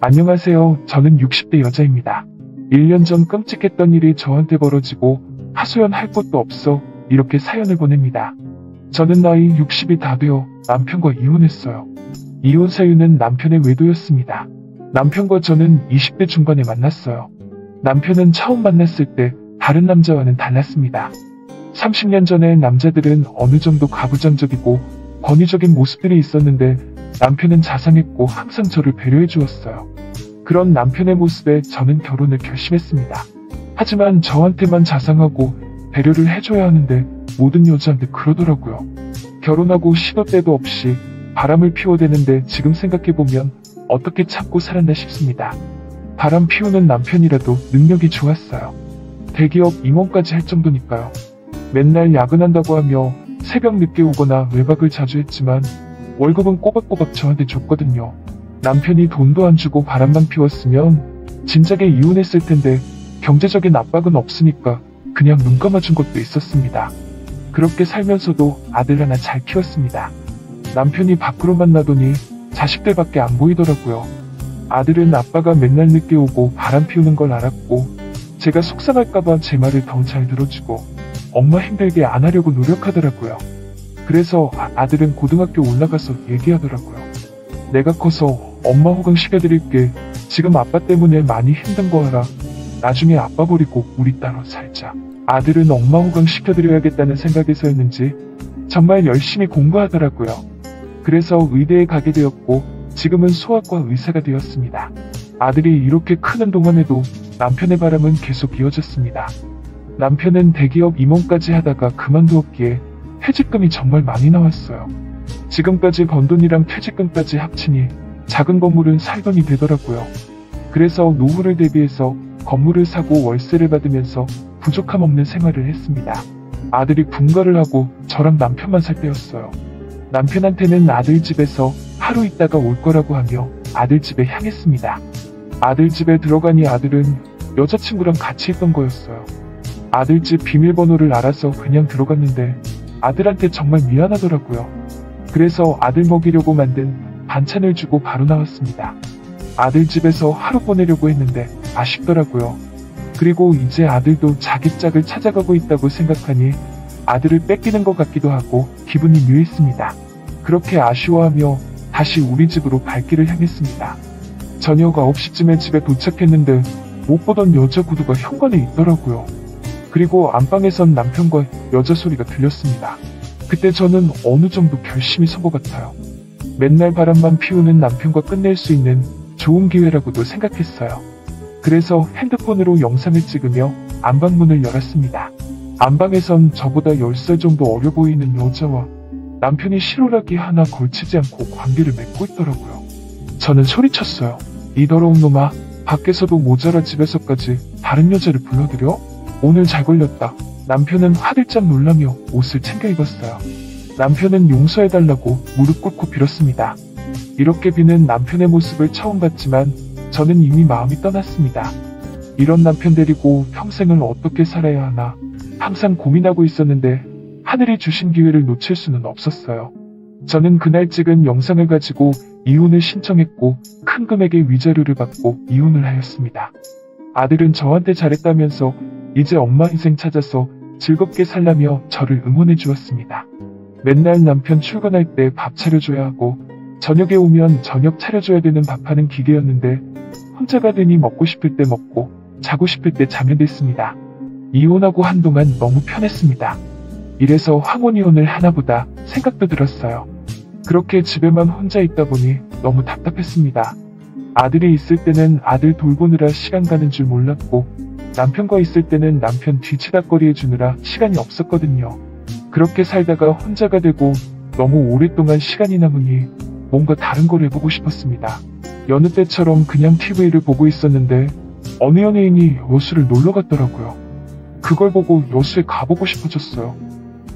안녕하세요. 저는 60대 여자입니다. 1년 전 끔찍했던 일이 저한테 벌어지고 하소연할 곳도 없어 이렇게 사연을 보냅니다. 저는 나이 60이 다 되어 남편과 이혼했어요. 이혼 사유는 남편의 외도였습니다. 남편과 저는 20대 중반에 만났어요. 남편은 처음 만났을 때 다른 남자와는 달랐습니다. 30년 전에 남자들은 어느 정도 가부장적이고 권위적인 모습들이 있었는데 남편은 자상했고 항상 저를 배려해 주었어요. 그런 남편의 모습에 저는 결혼을 결심했습니다. 하지만 저한테만 자상하고 배려를 해줘야 하는데 모든 여자한테 그러더라고요. 결혼하고 시도 때도 없이 바람을 피워대는데 지금 생각해보면 어떻게 참고 살았나 싶습니다. 바람 피우는 남편이라도 능력이 좋았어요. 대기업 임원까지 할 정도니까요. 맨날 야근한다고 하며 새벽 늦게 오거나 외박을 자주 했지만 월급은 꼬박꼬박 저한테 줬거든요. 남편이 돈도 안 주고 바람만 피웠으면 진작에 이혼했을 텐데 경제적인 압박은 없으니까 그냥 눈 감아준 것도 있었습니다. 그렇게 살면서도 아들 하나 잘 키웠습니다. 남편이 밖으로만 나더니 자식들밖에 안 보이더라고요. 아들은 아빠가 맨날 늦게 오고 바람 피우는 걸 알았고 제가 속상할까봐 제 말을 더 잘 들어주고 엄마 힘들게 안 하려고 노력하더라고요. 그래서 아들은 고등학교 올라가서 얘기하더라고요. 내가 커서 엄마 호강 시켜드릴게. 지금 아빠 때문에 많이 힘든 거 알아. 나중에 아빠 버리고 우리 따로 살자. 아들은 엄마 호강 시켜드려야겠다는 생각에서였는지 정말 열심히 공부하더라고요. 그래서 의대에 가게 되었고 지금은 소아과 의사가 되었습니다. 아들이 이렇게 크는 동안에도 남편의 바람은 계속 이어졌습니다. 남편은 대기업 임원까지 하다가 그만두었기에 퇴직금이 정말 많이 나왔어요. 지금까지 번 돈이랑 퇴직금까지 합치니 작은 건물은 살 돈이 되더라고요. 그래서 노후를 대비해서 건물을 사고 월세를 받으면서 부족함 없는 생활을 했습니다. 아들이 분가를 하고 저랑 남편만 살 때였어요. 남편한테는 아들 집에서 하루 있다가 올 거라고 하며 아들 집에 향했습니다. 아들 집에 들어가니 아들은 여자친구랑 같이 있던 거였어요. 아들 집 비밀번호를 알아서 그냥 들어갔는데 아들한테 정말 미안하더라고요. 그래서 아들 먹이려고 만든 반찬을 주고 바로 나왔습니다. 아들 집에서 하루 보내려고 했는데 아쉽더라고요. 그리고 이제 아들도 자기 짝을 찾아가고 있다고 생각하니 아들을 뺏기는 것 같기도 하고 기분이 묘했습니다. 그렇게 아쉬워하며 다시 우리 집으로 발길을 향했습니다. 저녁 9시쯤에 집에 도착했는데 못 보던 여자 구두가 현관에 있더라고요. 그리고 안방에선 남편과 여자 소리가 들렸습니다. 그때 저는 어느 정도 결심이 선 것 같아요. 맨날 바람만 피우는 남편과 끝낼 수 있는 좋은 기회라고도 생각했어요. 그래서 핸드폰으로 영상을 찍으며 안방문을 열었습니다. 안방에선 저보다 10살 정도 어려 보이는 여자와 남편이 실오라기 하나 걸치지 않고 관계를 맺고 있더라고요. 저는 소리쳤어요. 이 더러운 놈아, 밖에서도 모자라 집에서까지 다른 여자를 불러들여? 오늘 잘 걸렸다. 남편은 화들짝 놀라며 옷을 챙겨 입었어요. 남편은 용서해달라고 무릎 꿇고 빌었습니다. 이렇게 비는 남편의 모습을 처음 봤지만 저는 이미 마음이 떠났습니다. 이런 남편 데리고 평생을 어떻게 살아야 하나 항상 고민하고 있었는데 하늘이 주신 기회를 놓칠 수는 없었어요. 저는 그날 찍은 영상을 가지고 이혼을 신청했고 큰 금액의 위자료를 받고 이혼을 하였습니다. 아들은 저한테 잘했다면서 이제 엄마 인생 찾아서 즐겁게 살라며 저를 응원해 주었습니다. 맨날 남편 출근할 때 밥 차려줘야 하고 저녁에 오면 저녁 차려줘야 되는 밥하는 기계였는데 혼자가 되니 먹고 싶을 때 먹고 자고 싶을 때 자면 됐습니다. 이혼하고 한동안 너무 편했습니다. 이래서 황혼이혼을 하나보다 생각도 들었어요. 그렇게 집에만 혼자 있다 보니 너무 답답했습니다. 아들이 있을 때는 아들 돌보느라 시간 가는 줄 몰랐고 남편과 있을 때는 남편 뒤치다꺼리 해주느라 시간이 없었거든요. 그렇게 살다가 혼자가 되고 너무 오랫동안 시간이 남으니 뭔가 다른 걸 해보고 싶었습니다. 여느 때처럼 그냥 TV를 보고 있었는데 어느 연예인이 여수를 놀러 갔더라고요. 그걸 보고 여수에 가보고 싶어졌어요.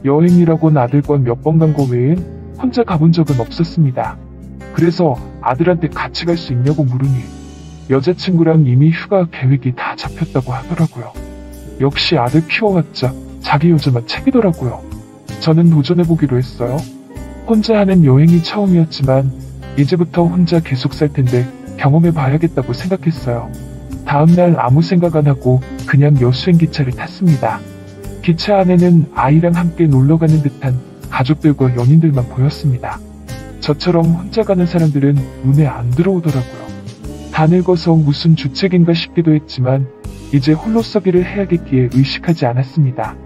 여행이라곤 아들과 몇 번 간 거 외엔 혼자 가본 적은 없었습니다. 그래서 아들한테 같이 갈 수 있냐고 물으니 여자친구랑 이미 휴가 계획이 다 잡혔다고 하더라고요. 역시 아들 키워봤자 자기 여자만 챙기더라고요. 저는 도전해보기로 했어요. 혼자 하는 여행이 처음이었지만 이제부터 혼자 계속 살 텐데 경험해 봐야겠다고 생각했어요. 다음날 아무 생각 안 하고 그냥 여수행 기차를 탔습니다. 기차 안에는 아이랑 함께 놀러가는 듯한 가족들과 연인들만 보였습니다. 저처럼 혼자 가는 사람들은 눈에 안 들어오더라고요. 다 늙어서 무슨 주책인가 싶기도 했지만 이제 홀로서기를 해야겠기에 의식하지 않았습니다.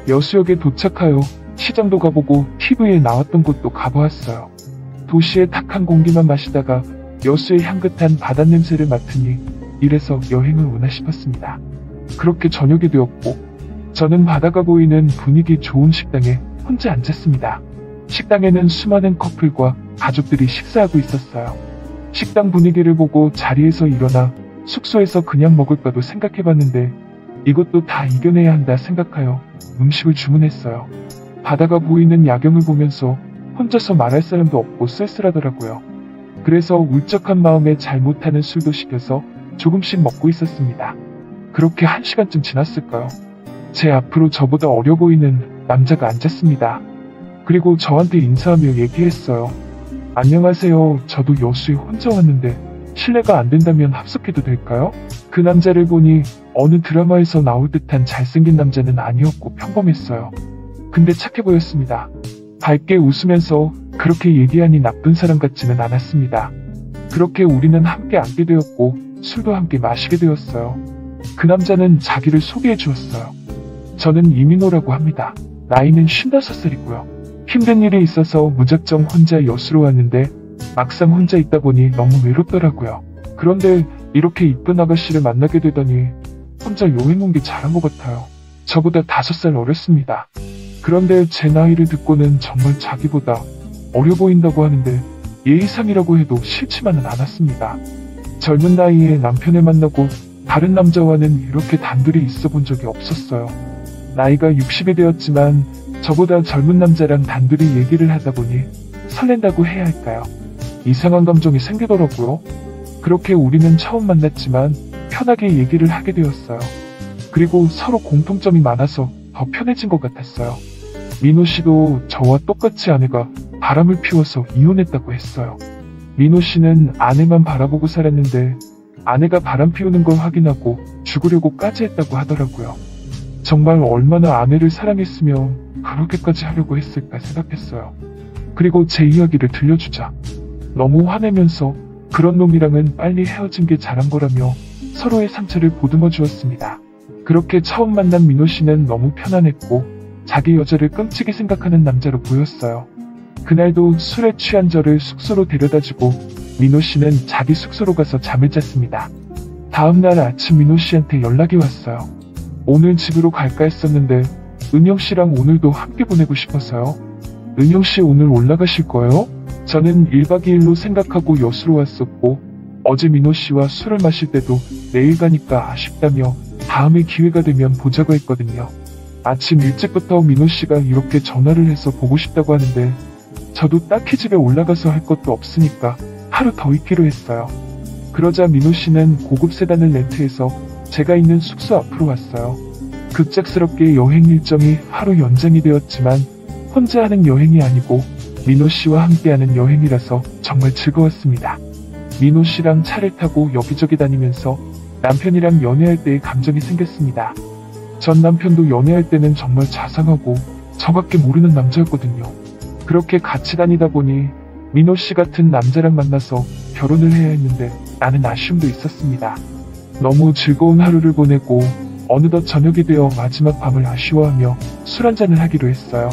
여수역에 도착하여 시장도 가보고 TV에 나왔던 곳도 가보았어요. 도시의 탁한 공기만 마시다가 여수의 향긋한 바닷냄새를 맡으니 이래서 여행을 오나 싶었습니다. 그렇게 저녁이 되었고 저는 바다가 보이는 분위기 좋은 식당에 혼자 앉았습니다. 식당에는 수많은 커플과 가족들이 식사하고 있었어요. 식당 분위기를 보고 자리에서 일어나 숙소에서 그냥 먹을까도 생각해봤는데 이것도 다 이겨내야 한다 생각하여 음식을 주문했어요. 바다가 보이는 야경을 보면서 혼자서 말할 사람도 없고 쓸쓸하더라고요. 그래서 울적한 마음에 잘 못하는 술도 시켜서 조금씩 먹고 있었습니다. 그렇게 1시간쯤 지났을까요? 제 앞으로 저보다 어려 보이는 남자가 앉았습니다. 그리고 저한테 인사하며 얘기했어요. 안녕하세요. 저도 여수에 혼자 왔는데 실례가 안 된다면 합석해도 될까요? 그 남자를 보니 어느 드라마에서 나올 듯한 잘생긴 남자는 아니었고 평범했어요. 근데 착해 보였습니다. 밝게 웃으면서 그렇게 얘기하니 나쁜 사람 같지는 않았습니다. 그렇게 우리는 함께 앉게 되었고 술도 함께 마시게 되었어요. 그 남자는 자기를 소개해 주었어요. 저는 이민호라고 합니다. 나이는 55살이고요. 힘든 일이 있어서 무작정 혼자 여수로 왔는데 막상 혼자 있다 보니 너무 외롭더라고요. 그런데 이렇게 이쁜 아가씨를 만나게 되더니 혼자 여행 온 게 잘한 것 같아요. 저보다 5살 어렸습니다. 그런데 제 나이를 듣고는 정말 자기보다 어려 보인다고 하는데 예의상이라고 해도 싫지만은 않았습니다. 젊은 나이에 남편을 만나고 다른 남자와는 이렇게 단둘이 있어 본 적이 없었어요. 나이가 60이 되었지만 저보다 젊은 남자랑 단둘이 얘기를 하다 보니 설렌다고 해야 할까요? 이상한 감정이 생기더라고요. 그렇게 우리는 처음 만났지만 편하게 얘기를 하게 되었어요. 그리고 서로 공통점이 많아서 더 편해진 것 같았어요. 민호 씨도 저와 똑같이 아내가 바람을 피워서 이혼했다고 했어요. 민호 씨는 아내만 바라보고 살았는데 아내가 바람 피우는 걸 확인하고 죽으려고까지 했다고 하더라고요. 정말 얼마나 아내를 사랑했으면 그렇게까지 하려고 했을까 생각했어요. 그리고 제 이야기를 들려주자 너무 화내면서 그런 놈이랑은 빨리 헤어진 게 잘한 거라며 서로의 상처를 보듬어 주었습니다. 그렇게 처음 만난 민호 씨는 너무 편안했고 자기 여자를 끔찍이 생각하는 남자로 보였어요. 그날도 술에 취한 저를 숙소로 데려다주고 민호 씨는 자기 숙소로 가서 잠을 잤습니다. 다음날 아침 민호 씨한테 연락이 왔어요. 오늘 집으로 갈까 했었는데 은영 씨랑 오늘도 함께 보내고 싶어서요. 은영 씨 오늘 올라가실 거예요? 저는 1박 2일로 생각하고 여수로 왔었고 어제 민호 씨와 술을 마실 때도 내일 가니까 아쉽다며 다음에 기회가 되면 보자고 했거든요. 아침 일찍부터 민호 씨가 이렇게 전화를 해서 보고 싶다고 하는데 저도 딱히 집에 올라가서 할 것도 없으니까 하루 더 있기로 했어요. 그러자 민호 씨는 고급 세단을 렌트해서 제가 있는 숙소 앞으로 왔어요. 급작스럽게 여행 일정이 하루 연장이 되었지만 혼자 하는 여행이 아니고 민호 씨와 함께하는 여행이라서 정말 즐거웠습니다. 민호 씨랑 차를 타고 여기저기 다니면서 남편이랑 연애할 때의 감정이 생겼습니다. 전 남편도 연애할 때는 정말 자상하고 저밖에 모르는 남자였거든요. 그렇게 같이 다니다 보니 민호 씨 같은 남자랑 만나서 결혼을 해야 했는데 나는 아쉬움도 있었습니다. 너무 즐거운 하루를 보내고 어느덧 저녁이 되어 마지막 밤을 아쉬워하며 술 한잔을 하기로 했어요.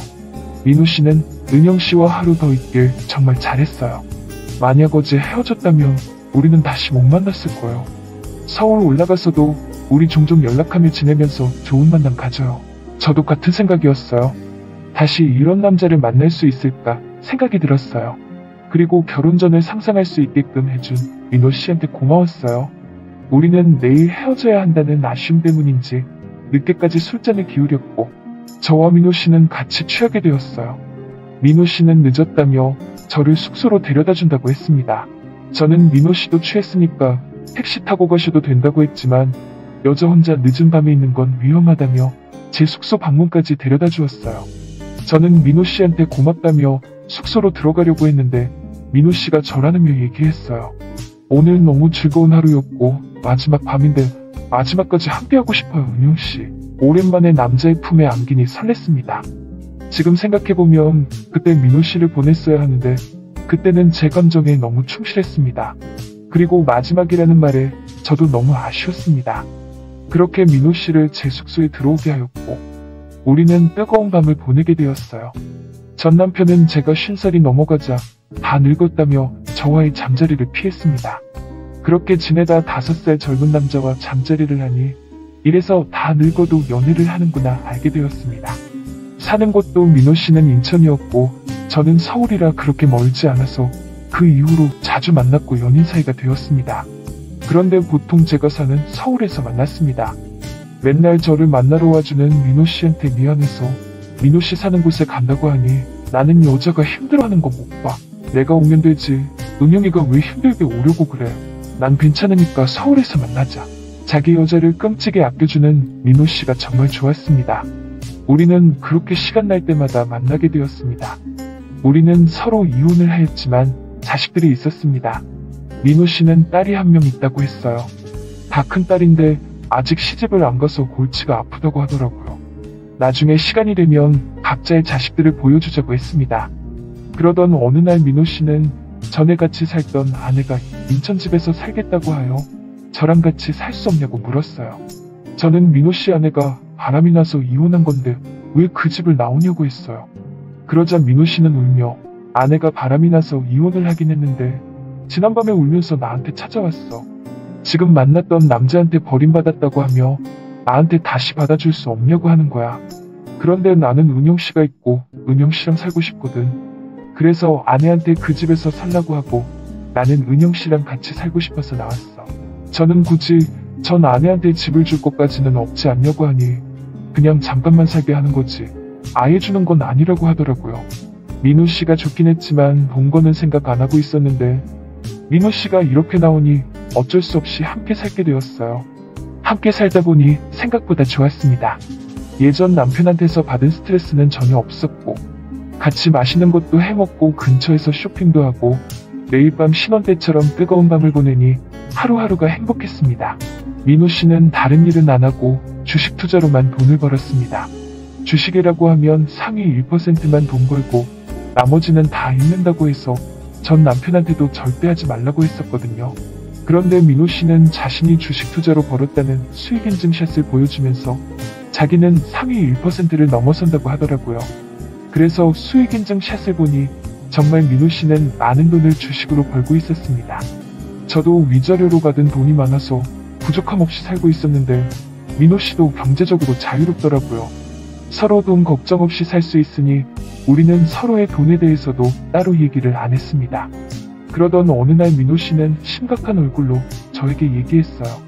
민호 씨는 은영 씨와 하루 더 있길 정말 잘했어요. 만약 어제 헤어졌다면 우리는 다시 못 만났을 거예요. 서울 올라가서도 우리 종종 연락하며 지내면서 좋은 만남 가져요. 저도 같은 생각이었어요. 다시 이런 남자를 만날 수 있을까 생각이 들었어요. 그리고 결혼 전을 상상할 수 있게끔 해준 민호 씨한테 고마웠어요. 우리는 내일 헤어져야 한다는 아쉬움 때문인지 늦게까지 술잔을 기울였고 저와 민호 씨는 같이 취하게 되었어요. 민호 씨는 늦었다며 저를 숙소로 데려다 준다고 했습니다. 저는 민호 씨도 취했으니까 택시 타고 가셔도 된다고 했지만 여자 혼자 늦은 밤에 있는 건 위험하다며 제 숙소 방문까지 데려다 주었어요. 저는 민호 씨한테 고맙다며 숙소로 들어가려고 했는데 민호 씨가 저라느며 얘기했어요. 오늘 너무 즐거운 하루였고 마지막 밤인데 마지막까지 함께하고 싶어요. 은용씨. 오랜만에 남자의 품에 안기니 설렜습니다. 지금 생각해보면 그때 민호씨를 보냈어야 하는데 그때는 제 감정에 너무 충실했습니다. 그리고 마지막이라는 말에 저도 너무 아쉬웠습니다. 그렇게 민호씨를 제 숙소에 들어오게 하였고 우리는 뜨거운 밤을 보내게 되었어요. 전 남편은 제가 50살이 넘어가자 다 늙었다며 저와의 잠자리를 피했습니다. 그렇게 지내다 5살 젊은 남자와 잠자리를 하니 이래서 다 늙어도 연애를 하는구나 알게 되었습니다. 사는 곳도 민호씨는 인천이었고 저는 서울이라 그렇게 멀지 않아서 그 이후로 자주 만났고 연인 사이가 되었습니다. 그런데 보통 제가 사는 서울에서 만났습니다. 맨날 저를 만나러 와주는 민호씨한테 미안해서 민호씨 사는 곳에 간다고 하니 나는 여자가 힘들어하는 거 못 봐. 내가 오면 되지. 은영이가 왜 힘들게 오려고 그래. 난 괜찮으니까 서울에서 만나자. 자기 여자를 끔찍이 아껴주는 민호씨가 정말 좋았습니다. 우리는 그렇게 시간 날 때마다 만나게 되었습니다. 우리는 서로 이혼을 하였지만 자식들이 있었습니다. 민호씨는 딸이 1명 있다고 했어요. 다 큰 딸인데 아직 시집을 안 가서 골치가 아프다고 하더라고요. 나중에 시간이 되면 각자의 자식들을 보여주자고 했습니다. 그러던 어느 날 민호씨는 전에 같이 살던 아내가 인천집에서 살겠다고 하여 저랑 같이 살 수 없냐고 물었어요. 저는 민호씨 아내가 바람이 나서 이혼한 건데 왜 그 집을 나오냐고 했어요. 그러자 민호씨는 울며 아내가 바람이 나서 이혼을 하긴 했는데 지난밤에 울면서 나한테 찾아왔어. 지금 만났던 남자한테 버림받았다고 하며 나한테 다시 받아줄 수 없냐고 하는 거야. 그런데 나는 은영씨가 있고 은영씨랑 살고 싶거든. 그래서 아내한테 그 집에서 살라고 하고 나는 은영씨랑 같이 살고 싶어서 나왔어. 저는 굳이 전 아내한테 집을 줄 것까지는 없지 않냐고 하니 그냥 잠깐만 살게 하는 거지 아예 주는 건 아니라고 하더라고요. 민호씨가 좋긴 했지만 본 거는 생각 안 하고 있었는데 민호씨가 이렇게 나오니 어쩔 수 없이 함께 살게 되었어요. 함께 살다 보니 생각보다 좋았습니다. 예전 남편한테서 받은 스트레스는 전혀 없었고 같이 맛있는 것도 해먹고 근처에서 쇼핑도 하고 매일 밤 신혼 때처럼 뜨거운 밤을 보내니 하루하루가 행복했습니다. 민호씨는 다른 일은 안 하고 주식 투자로만 돈을 벌었습니다. 주식이라고 하면 상위 1%만 돈 벌고 나머지는 다 잃는다고 해서 전 남편한테도 절대 하지 말라고 했었거든요. 그런데 민호씨는 자신이 주식 투자로 벌었다는 수익 인증샷을 보여주면서 자기는 상위 1%를 넘어선다고 하더라고요. 그래서 수익 인증샷을 보니 정말 민호씨는 많은 돈을 주식으로 벌고 있었습니다. 저도 위자료로 받은 돈이 많아서 부족함 없이 살고 있었는데 민호씨도 경제적으로 자유롭더라고요. 서로 돈 걱정 없이 살 수 있으니 우리는 서로의 돈에 대해서도 따로 얘기를 안 했습니다. 그러던 어느 날 민호씨는 심각한 얼굴로 저에게 얘기했어요.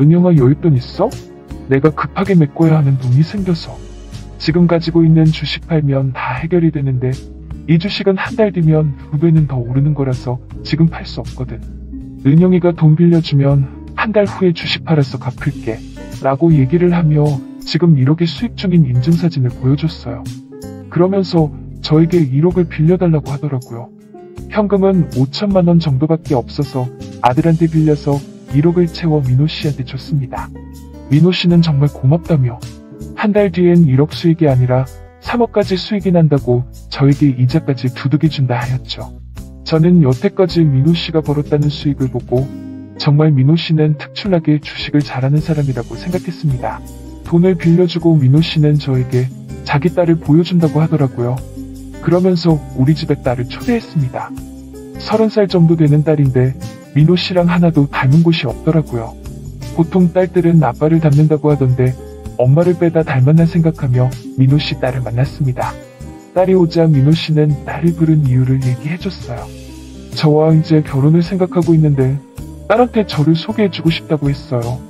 은영아 여윳돈 있어? 내가 급하게 메꿔야 하는 돈이 생겨서. 지금 가지고 있는 주식 팔면 다 해결이 되는데 이 주식은 한 달 뒤면 2배는 더 오르는 거라서 지금 팔 수 없거든. 은영이가 돈 빌려주면 한 달 후에 주식 팔아서 갚을게 라고 얘기를 하며 지금 1억의 수익 중인 인증사진을 보여줬어요. 그러면서 저에게 1억을 빌려달라고 하더라고요. 현금은 5천만 원 정도밖에 없어서 아들한테 빌려서 1억을 채워 민호씨한테 줬습니다. 민호씨는 정말 고맙다며 한 달 뒤엔 1억 수익이 아니라 3억까지 수익이 난다고 저에게 이자까지 두둑이 준다 하였죠. 저는 여태까지 민호씨가 벌었다는 수익을 보고 정말 민호씨는 특출나게 주식을 잘하는 사람이라고 생각했습니다. 돈을 빌려주고 민호씨는 저에게 자기 딸을 보여준다고 하더라고요. 그러면서 우리 집에 딸을 초대했습니다. 30살 정도 되는 딸인데 민호씨랑 하나도 닮은 곳이 없더라고요. 보통 딸들은 아빠를 닮는다고 하던데 엄마를 빼다 닮았나 생각하며 민호씨 딸을 만났습니다. 딸이 오자 민호씨는 딸을 부른 이유를 얘기해줬어요. 저와 이제 결혼을 생각하고 있는데 딸한테 저를 소개해주고 싶다고 했어요.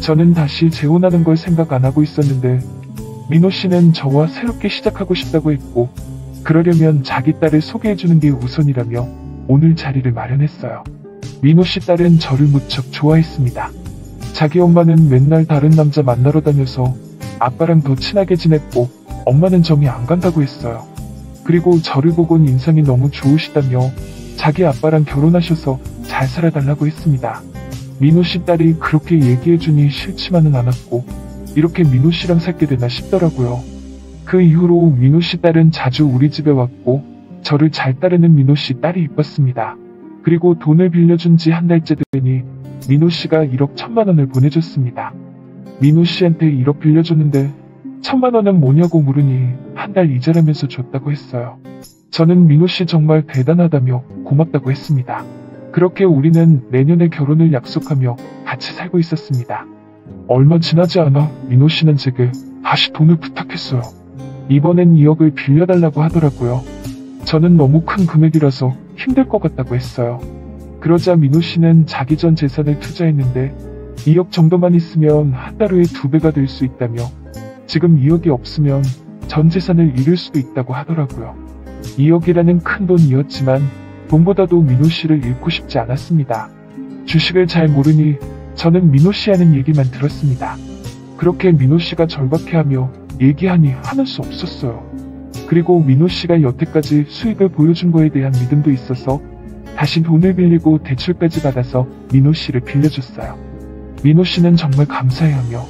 저는 다시 재혼하는 걸 생각 안 하고 있었는데 민호씨는 저와 새롭게 시작하고 싶다고 했고 그러려면 자기 딸을 소개해주는 게 우선이라며 오늘 자리를 마련했어요. 민호씨 딸은 저를 무척 좋아했습니다. 자기 엄마는 맨날 다른 남자 만나러 다녀서 아빠랑 더 친하게 지냈고 엄마는 정이 안 간다고 했어요. 그리고 저를 보곤 인상이 너무 좋으시다며 자기 아빠랑 결혼하셔서 잘 살아달라고 했습니다. 민호 씨 딸이 그렇게 얘기해주니 싫지만은 않았고 이렇게 민호 씨랑 살게 되나 싶더라고요. 그 이후로 민호 씨 딸은 자주 우리 집에 왔고 저를 잘 따르는 민호 씨 딸이 이뻤습니다. 그리고 돈을 빌려준 지 한 달째 되니 민호 씨가 1억 1천만 원을 보내줬습니다. 민호 씨한테 1억 빌려줬는데 1천만 원은 뭐냐고 물으니 한 달 이자라면서 줬다고 했어요. 저는 민호 씨 정말 대단하다며 고맙다고 했습니다. 그렇게 우리는 내년에 결혼을 약속하며 같이 살고 있었습니다. 얼마 지나지 않아 민호 씨는 제게 다시 돈을 부탁했어요. 이번엔 2억을 빌려달라고 하더라고요. 저는 너무 큰 금액이라서 힘들 것 같다고 했어요. 그러자 민호 씨는 자기 전 재산을 투자했는데 2억 정도만 있으면 한 달 후에 2배가 될 수 있다며 지금 2억이 없으면 전 재산을 잃을 수도 있다고 하더라고요. 2억이라는 큰 돈이었지만 돈보다도 민호 씨를 잃고 싶지 않았습니다. 주식을 잘 모르니 저는 민호 씨 하는 얘기만 들었습니다. 그렇게 민호 씨가 절박해하며 얘기하니 하는 수 없었어요. 그리고 민호 씨가 여태까지 수익을 보여준 거에 대한 믿음도 있어서 다시 돈을 빌리고 대출까지 받아서 민호 씨를 빌려줬어요. 민호 씨는 정말 감사해하며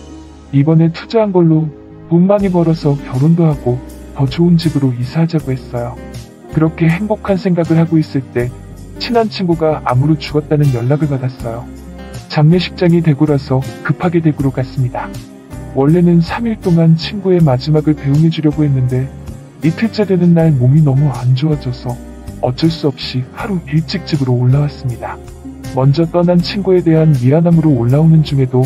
이번에 투자한 걸로 돈 많이 벌어서 결혼도 하고 더 좋은 집으로 이사하자고 했어요. 그렇게 행복한 생각을 하고 있을 때 친한 친구가 암으로 죽었다는 연락을 받았어요. 장례식장이 대구라서 급하게 대구로 갔습니다. 원래는 3일 동안 친구의 마지막을 배웅해 주려고 했는데 이틀째 되는 날 몸이 너무 안 좋아져서 어쩔 수 없이 하루 일찍 집으로 올라왔습니다. 먼저 떠난 친구에 대한 미안함으로 올라오는 중에도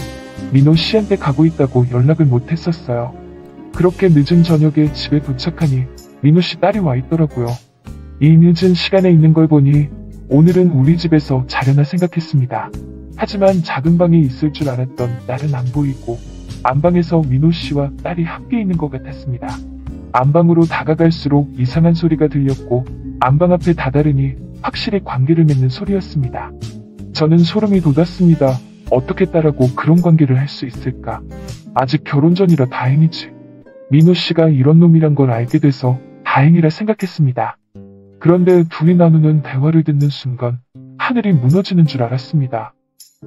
민호 씨한테 가고 있다고 연락을 못 했었어요. 그렇게 늦은 저녁에 집에 도착하니 민호 씨 딸이 와 있더라고요. 이 늦은 시간에 있는 걸 보니 오늘은 우리 집에서 자려나 생각했습니다. 하지만 작은 방에 있을 줄 알았던 딸은 안 보이고 안방에서 민호 씨와 딸이 함께 있는 것 같았습니다. 안방으로 다가갈수록 이상한 소리가 들렸고 안방 앞에 다다르니 확실히 관계를 맺는 소리였습니다. 저는 소름이 돋았습니다. 어떻게 딸하고 그런 관계를 할 수 있을까? 아직 결혼 전이라 다행이지. 민호 씨가 이런 놈이란 걸 알게 돼서 다행이라 생각했습니다. 그런데 둘이 나누는 대화를 듣는 순간 하늘이 무너지는 줄 알았습니다.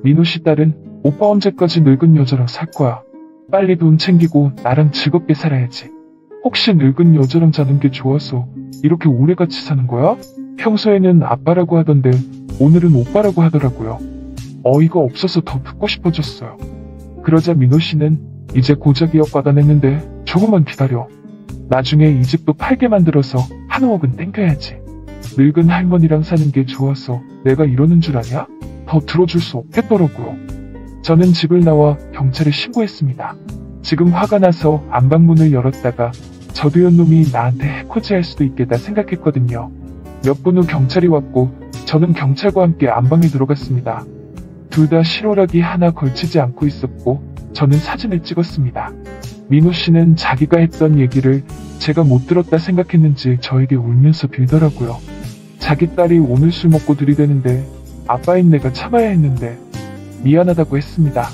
민호 씨 딸은 오빠 언제까지 늙은 여자랑 살 거야? 빨리 돈 챙기고 나랑 즐겁게 살아야지. 혹시 늙은 여자랑 자는 게 좋아서 이렇게 오래 같이 사는 거야? 평소에는 아빠라고 하던데 오늘은 오빠라고 하더라고요. 어이가 없어서 더 듣고 싶어졌어요. 그러자 민호 씨는 이제 고작 2억 받아냈는데 조금만 기다려. 나중에 이 집도 팔게 만들어서 한 5억은 땡겨야지. 늙은 할머니랑 사는 게 좋아서 내가 이러는 줄 아냐? 더 들어줄 수 없겠더라고요. 저는 집을 나와 경찰에 신고했습니다. 지금 화가 나서 안방문을 열었다가 저도연 놈이 나한테 해코지할 수도 있겠다 생각했거든요. 몇 분 후 경찰이 왔고 저는 경찰과 함께 안방에 들어갔습니다. 둘 다 실오라기 하나 걸치지 않고 있었고 저는 사진을 찍었습니다. 민호 씨는 자기가 했던 얘기를 제가 못 들었다 생각했는지 저에게 울면서 빌더라고요. 자기 딸이 오늘 술 먹고 들이대는데 아빠인 내가 참아야 했는데 미안하다고 했습니다.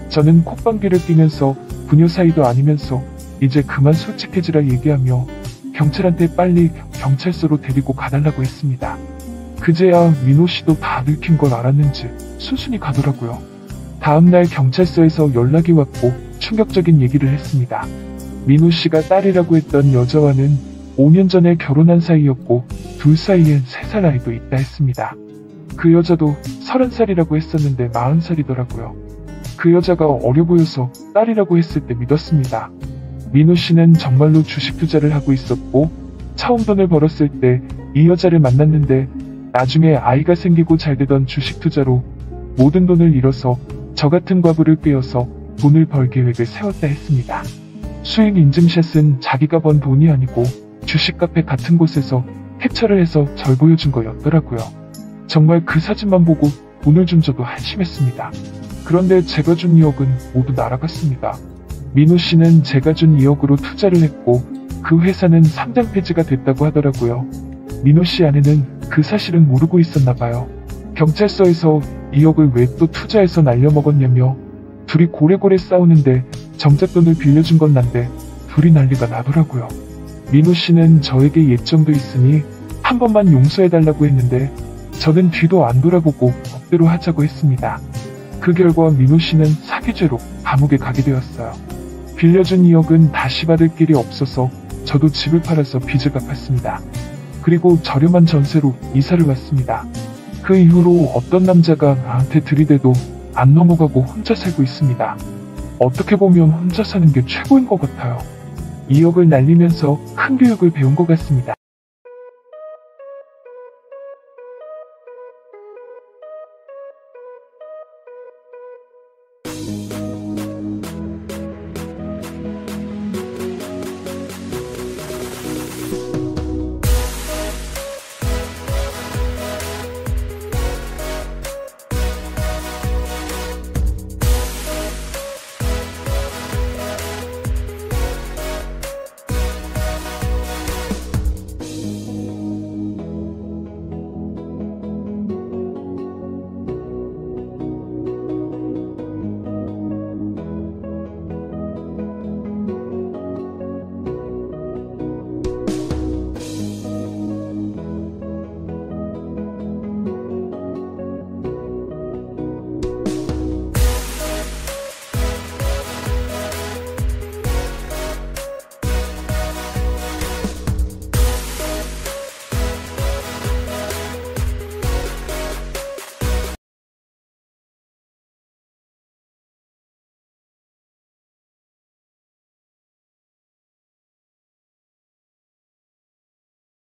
저는 콧방귀를 뀌면서 부녀 사이도 아니면서 이제 그만 솔직해지라 얘기하며 경찰한테 빨리 경찰서로 데리고 가달라고 했습니다. 그제야 민호 씨도 다 늙힌 걸 알았는지 순순히 가더라고요. 다음날 경찰서에서 연락이 왔고 충격적인 얘기를 했습니다. 민호 씨가 딸이라고 했던 여자와는 5년 전에 결혼한 사이였고 둘 사이엔 3살 아이도 있다 했습니다. 그 여자도 30살이라고 했었는데 40살이더라고요. 그 여자가 어려 보여서 딸이라고 했을 때 믿었습니다. 민호 씨는 정말로 주식 투자를 하고 있었고 처음 돈을 벌었을 때 이 여자를 만났는데 나중에 아이가 생기고 잘 되던 주식 투자로 모든 돈을 잃어서 저 같은 과부를 꿰어서 돈을 벌 계획을 세웠다 했습니다. 수익 인증샷은 자기가 번 돈이 아니고 주식 카페 같은 곳에서 캡처를 해서 절 보여준 거였더라고요. 정말 그 사진만 보고 돈을 준 저도 한심했습니다. 그런데 제가 준 2억은 모두 날아갔습니다. 민호 씨는 제가 준 2억으로 투자를 했고 그 회사는 상장 폐지가 됐다고 하더라고요. 민호 씨 아내는 그 사실은 모르고 있었나 봐요. 경찰서에서 2억을 왜 또 투자해서 날려먹었냐며 둘이 고래고래 싸우는데 정작 돈을 빌려준 건 난데 둘이 난리가 나더라고요. 민호 씨는 저에게 예정도 있으니 한 번만 용서해달라고 했는데 저는 뒤도 안 돌아보고 법대로 하자고 했습니다. 그 결과 민호 씨는 사기죄로 감옥에 가게 되었어요. 빌려준 2억은 다시 받을 길이 없어서 저도 집을 팔아서 빚을 갚았습니다. 그리고 저렴한 전세로 이사를 왔습니다. 그 이후로 어떤 남자가 나한테 들이대도 안 넘어가고 혼자 살고 있습니다. 어떻게 보면 혼자 사는 게 최고인 것 같아요. 2억을 날리면서 큰 교육을 배운 것 같습니다.